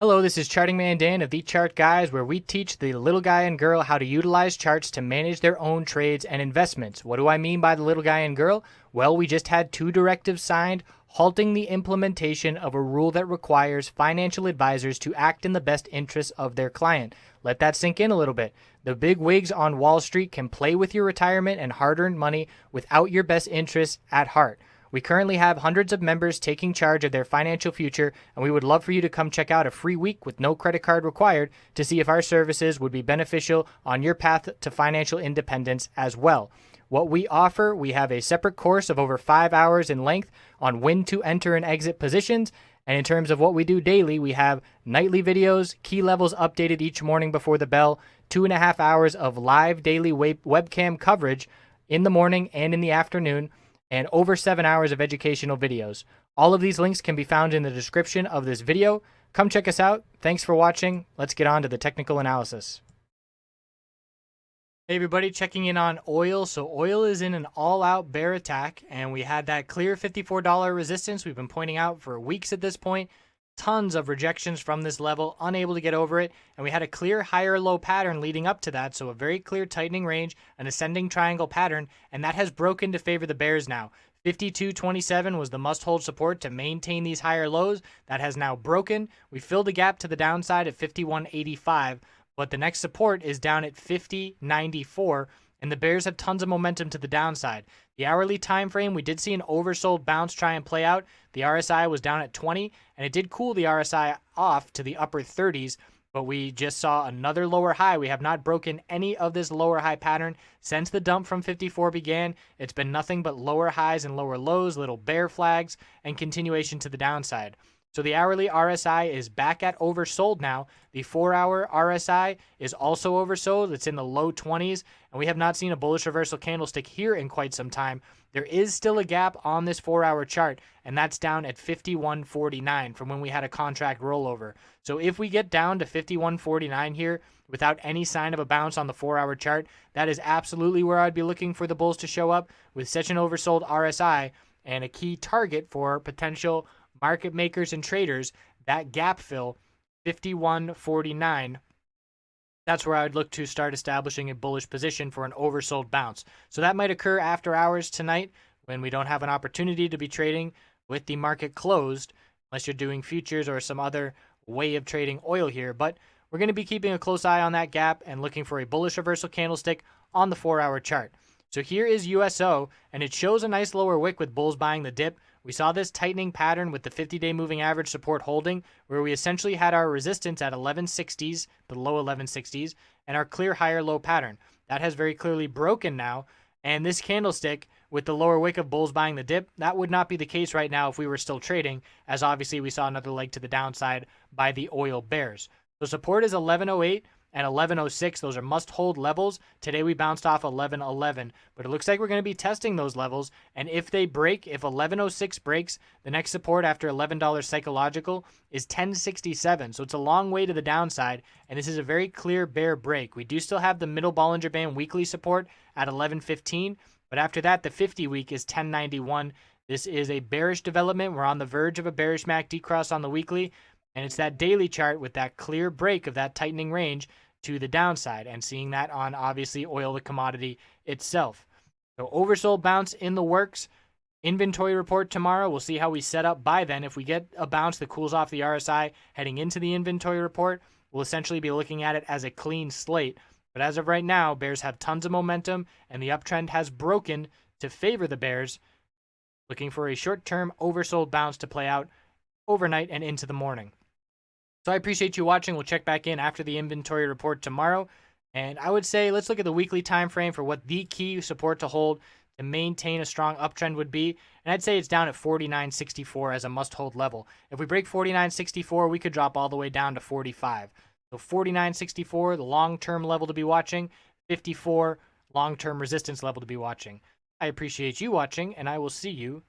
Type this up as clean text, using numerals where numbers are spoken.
Hello, this is Charting Man Dan of TheChartGuys, where we teach the little guy and girl how to utilize charts to manage their own trades and investments. What do I mean by the little guy and girl? Well, we just had two directives signed halting the implementation of a rule that requires financial advisors to act in the best interests of their client. Let that sink in a little bit. The big wigs on Wall Street can play with your retirement and hard-earned money without your best interests at heart. We currently have hundreds of members taking charge of their financial future, and we would love for you to come check out a free week with no credit card required to see if our services would be beneficial on your path to financial independence as well. What we offer, we have a separate course of over 5 hours in length on when to enter and exit positions. And in terms of what we do daily, we have nightly videos, key levels updated each morning before the bell, 2.5 hours of live daily webcam coverage in the morning and in the afternoon, and over 7 hours of educational videos. All of these links can be found in the description of this video. Come check us out. Thanks for watching. Let's get on to the technical analysis. Hey everybody, checking in on oil. So oil is in an all-out bear attack, and we had that clear $54 resistance we've been pointing out for weeks at this point. Tons of rejections from this level, unable to get over it, and we had a clear higher low pattern leading up to that, so a very clear tightening range, an ascending triangle pattern, and that has broken to favor the bears now. 52.27 was the must-hold support to maintain these higher lows. That has now broken. We filled a gap to the downside at 51.85, but the next support is down at 50.94, and the bears have tons of momentum to the downside. The hourly time frame, we did see an oversold bounce try and play out. The RSI was down at 20, and it did cool the RSI off to the upper 30s, but we just saw another lower high. We have not broken any of this lower high pattern since the dump from 54 began. It's been nothing but lower highs and lower lows, little bear flags, and continuation to the downside. So the hourly RSI is back at oversold now. The 4-hour RSI is also oversold. It's in the low 20s, and we have not seen a bullish reversal candlestick here in quite some time. There is still a gap on this 4-hour chart, and that's down at 51.49 from when we had a contract rollover. So if we get down to 51.49 here without any sign of a bounce on the 4-hour chart, that is absolutely where I'd be looking for the bulls to show up with such an oversold RSI and a key target for potential market makers and traders. That gap fill, 51.49, that's where I would look to start establishing a bullish position for an oversold bounce. So that might occur after hours tonight when we don't have an opportunity to be trading with the market closed, unless you're doing futures or some other way of trading oil here. But we're going to be keeping a close eye on that gap and looking for a bullish reversal candlestick on the 4-hour chart. So here is USO, and it shows a nice lower wick with bulls buying the dip. We saw this tightening pattern with the 50-day moving average support holding, where we essentially had our resistance at 1160s, the low 1160s, and our clear higher low pattern. That has very clearly broken now, and this candlestick with the lower wick of bulls buying the dip, that would not be the case right now if we were still trading, as obviously we saw another leg to the downside by the oil bears. So support is 1108 and 1106. Those are must-hold levels. Today we bounced off 1111, but it looks like we're going to be testing those levels, and if they break, if 1106 breaks, the next support after $11 psychological is 1067, so it's a long way to the downside, and this is a very clear bear break. We do still have the middle Bollinger Band weekly support at 1115, but after that, the 50-week is 1091. This is a bearish development. We're on the verge of a bearish MACD cross on the weekly, and it's that daily chart with that clear break of that tightening range to the downside, and seeing that on obviously oil, the commodity itself. So oversold bounce in the works. Inventory report tomorrow. We'll see how we set up by then. If we get a bounce that cools off the RSI heading into the inventory report, we'll essentially be looking at it as a clean slate. But as of right now, bears have tons of momentum, and the uptrend has broken to favor the bears. Looking for a short-term oversold bounce to play out overnight and into the morning. So I appreciate you watching. We'll check back in after the inventory report tomorrow. And I would say let's look at the weekly time frame for what the key support to hold to maintain a strong uptrend would be. And I'd say it's down at 49.64 as a must-hold level. If we break 49.64, we could drop all the way down to 45. So 49.64, the long-term level to be watching. 54, long-term resistance level to be watching. I appreciate you watching, and I will see you